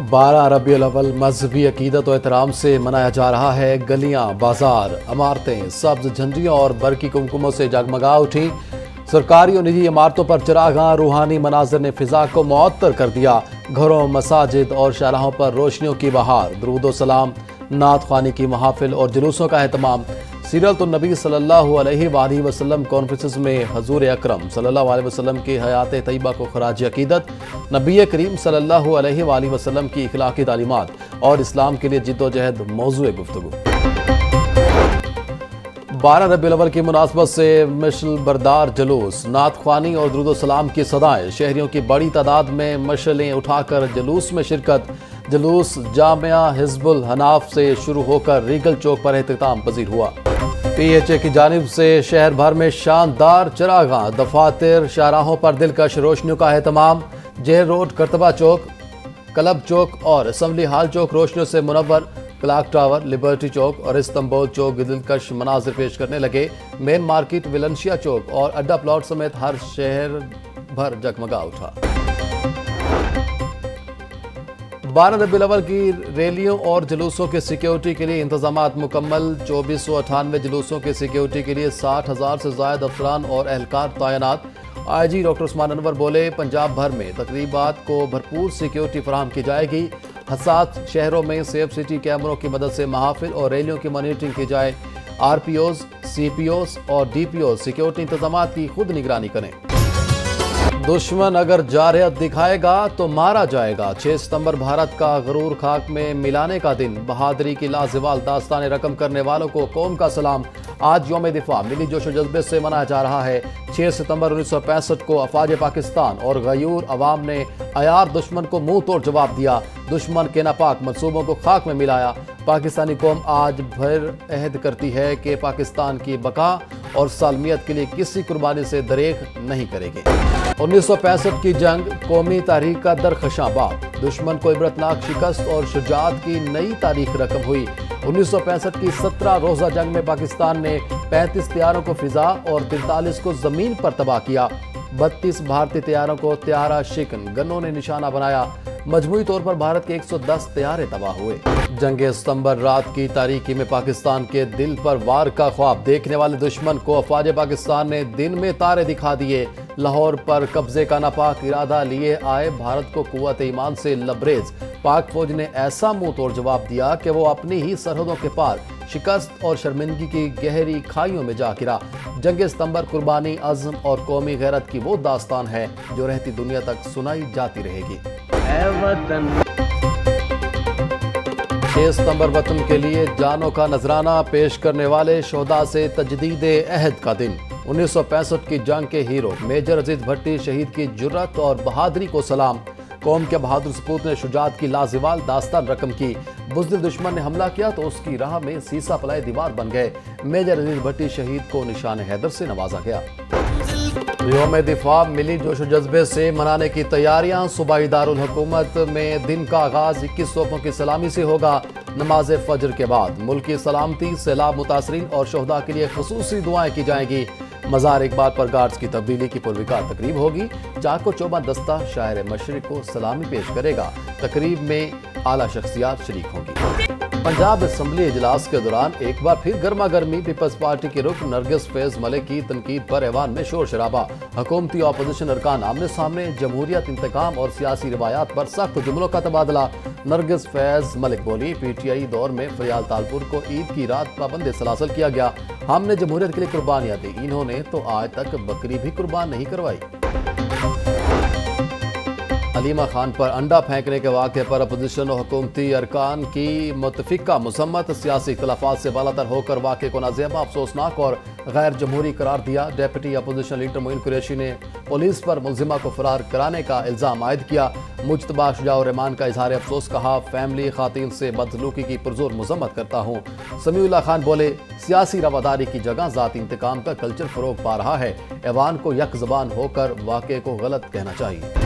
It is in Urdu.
12 ربیع الاول مذہبی عقیدت و احترام سے منایا جا رہا ہے۔ گلیاں، بازار، عمارتیں سبز جھنڈیوں اور برقی کمکموں سے جگمگا اٹھی۔ سرکاری اور نجی عمارتوں پر چراغاں، روحانی مناظر نے فضا کو معطر کر دیا۔ گھروں، مساجد اور شاہراہوں پر روشنیوں کی بہار، درود و سلام، نعت خوانی کی محافل اور جلوسوں کا اہتمام۔ سیرت النبی صلی اللہ علیہ وآلہ وسلم کانفرنسز میں حضور اکرم صلی اللہ علیہ وسلم کی حیات طیبہ کو خراج عقیدت، نبی کریم صلی اللہ علیہ وآلہ وسلم کی اخلاقی تعلیمات اور اسلام کے لیے جد و جہد موضوع گفتگو۔ 12 ربیع الاول کی مناسبت سے مشعل بردار جلوس، نعت خوانی اور درود و سلام کی صدائیں، شہریوں کی بڑی تعداد میں مشعلیں اٹھا کر جلوس میں شرکت۔ جلوس جامعہ حزب الحناف سے شروع ہو کر ریگل چوک پر اختتام پذیر ہوا۔ پی ایچ اے کی جانب سے شہر بھر میں شاندار چراغاں، دفاتر، شاہراہوں پر دلکش روشنیوں کا اہتمام۔ جیل روڈ، کرتبہ چوک، کلب چوک اور اسمبلی ہال چوک روشنیوں سے منور۔ کلاک ٹاور، لبرٹی چوک اور استنبول چوک دلکش مناظر پیش کرنے لگے۔ مین مارکیٹ، ولنشیا چوک اور اڈا پلاٹ سمیت ہر شہر بھر جگمگا اٹھا۔ 12 ربیع الاول کی ریلیوں اور جلوسوں کے سیکیورٹی کے لیے انتظامات مکمل۔ 2498 جلوسوں کے سیکیورٹی کے لیے 60,000 سے زائد افسران اور اہلکار تعینات۔ آئی جی ڈاکٹر عثمان انور بولے، پنجاب بھر میں تقریبات کو بھرپور سیکیورٹی فراہم کی جائے گی۔ حساس شہروں میں سیف سٹی کیمروں کی مدد سے محافل اور ریلیوں کی مانیٹرنگ کی جائے۔ آر پی اوز، سی پی اوز اور ڈی پی اوز سیکیورٹی انتظامات کی خود نگرانی کریں۔ دشمن اگر جارحیت دکھائے گا تو مارا جائے گا۔ 6 ستمبر بھارت کا غرور خاک میں ملانے کا دن، بہادری کی لازوال داستان رقم کرنے والوں کو قوم کا سلام۔ آج یوم دفاع ملی جوش و جذبے سے منایا جا رہا ہے۔ 6 ستمبر 1965 کو افواج پاکستان اور غیور عوام نے عیار دشمن کو منہ توڑ جواب دیا، دشمن کے ناپاک منصوبوں کو خاک میں ملایا۔ پاکستانی قوم آج بھر عہد کرتی ہے کہ پاکستان کی بقا اور سالمیت کے لیے کسی قربانی سے دریغ نہیں کرے گی۔ 1965 کی جنگ قومی تاریخ کا درخشاں باب، دشمن کو عبرتناک شکست اور شجاعت کی نئی تاریخ رقم ہوئی۔ 1965 کی 17 روزہ جنگ میں پاکستان نے 35 طیاروں کو فضا اور 43 کو زمین پر تباہ کیا۔ 32 بھارتی طیاروں کو طیارہ شکن گنوں نے نشانہ بنایا۔ مجموعی طور پر بھارت کے 110 طیارے تباہ ہوئے۔ جنگ ستمبر رات کی تاریکی میں پاکستان کے دل پر وار کا خواب دیکھنے والے دشمن کو افواج پاکستان نے دن میں تارے دکھا دیے۔ لاہور پر قبضے کا ناپاک ارادہ لیے آئے بھارت کو قوت ایمان سے لبریز۔ پاک فوج نے ایسا منہ توڑ جواب دیا کہ وہ اپنی ہی سرحدوں کے پار شکست اور شرمندگی کی گہری کھائیوں میں جا گرا۔ جنگ ستمبر قربانی، عزم اور قومی غیرت کی وہ داستان ہے جو رہتی دنیا تک سنائی جاتی رہے گی۔ 6 ستمبر وطن کے لیے جانوں کا نذرانہ پیش کرنے والے شہداء سے تجدید عہد کا دن۔ 1965 کی جنگ کے ہیرو میجر عزیز بھٹی شہید کی جرأت اور بہادری کو سلام۔ قوم کے بہادر سپوت نے شجاعت کی لازوال داستان رقم کی۔ بزدل دشمن نے حملہ کیا تو اس کی راہ میں سیسا پلائے دیوار بن گئے۔ میجر عزیز بھٹی شہید کو نشان حیدر سے نوازا گیا۔ یوم دفاع ملی جوش و جذبے سے منانے کی تیاریاں، صوبائی دارالحکومت میں دن کا آغاز 21 توپوں کی سلامی سے ہوگا۔ نماز فجر کے بعد ملکی سلامتی، سیلاب متاثرین اور شہداء کے لیے خصوصی دعائیں کی جائیں گی۔ مزار اقبال پر گارڈز کی تبدیلی کی پروکار تقریب ہوگی۔ چاق و چوبند دستہ شاعر مشرق کو سلامی پیش کرے گا۔ تقریب میں اعلیٰ شخصیات شریک ہوں گی۔ پنجاب اسمبلی اجلاس کے دوران ایک بار پھر گرما گرمی پیپلز پارٹی کی رکن نرگس فیض ملک کی تنقید پر ایوان میں شور شرابہ۔ حکومتی اپوزیشن ارکان آمنے سامنے، جمہوریت، انتقام اور سیاسی روایات پر سخت جملوں کا تبادلہ۔ نرگس فیض ملک بولی، پی ٹی آئی دور میں فریال تالپور کو عید کی رات پابند سلاسل کیا گیا۔ ہم نے جمہوریت کے لیے قربانیاں دی، انہوں نے تو آج تک بکری بھی قربان نہیں کروائی۔ حلیمہ خان پر انڈا پھینکنے کے واقعے پر اپوزیشن و حکومتی ارکان کی متفقہ مذمت، سیاسی اختلافات سے بالاتر ہو کر واقعے کو نازیبا، افسوسناک اور غیر جمہوری قرار دیا۔ ڈیپٹی اپوزیشن لیڈر معین قریشی نے پولیس پر ملزمہ کو فرار کرانے کا الزام عائد کیا۔ مجتبیٰ شجاع الرحمان کا اظہار افسوس، کہا فیملی خواتین سے بدسلوکی کی پرزور مذمت کرتا ہوں۔ سمیع اللہ خان بولے، سیاسی رواداری کی جگہ ذاتی انتقام کا کلچر فروغ پا رہا ہے، ایوان کو یک زبان ہو کر واقعے کو غلط کہنا چاہیے۔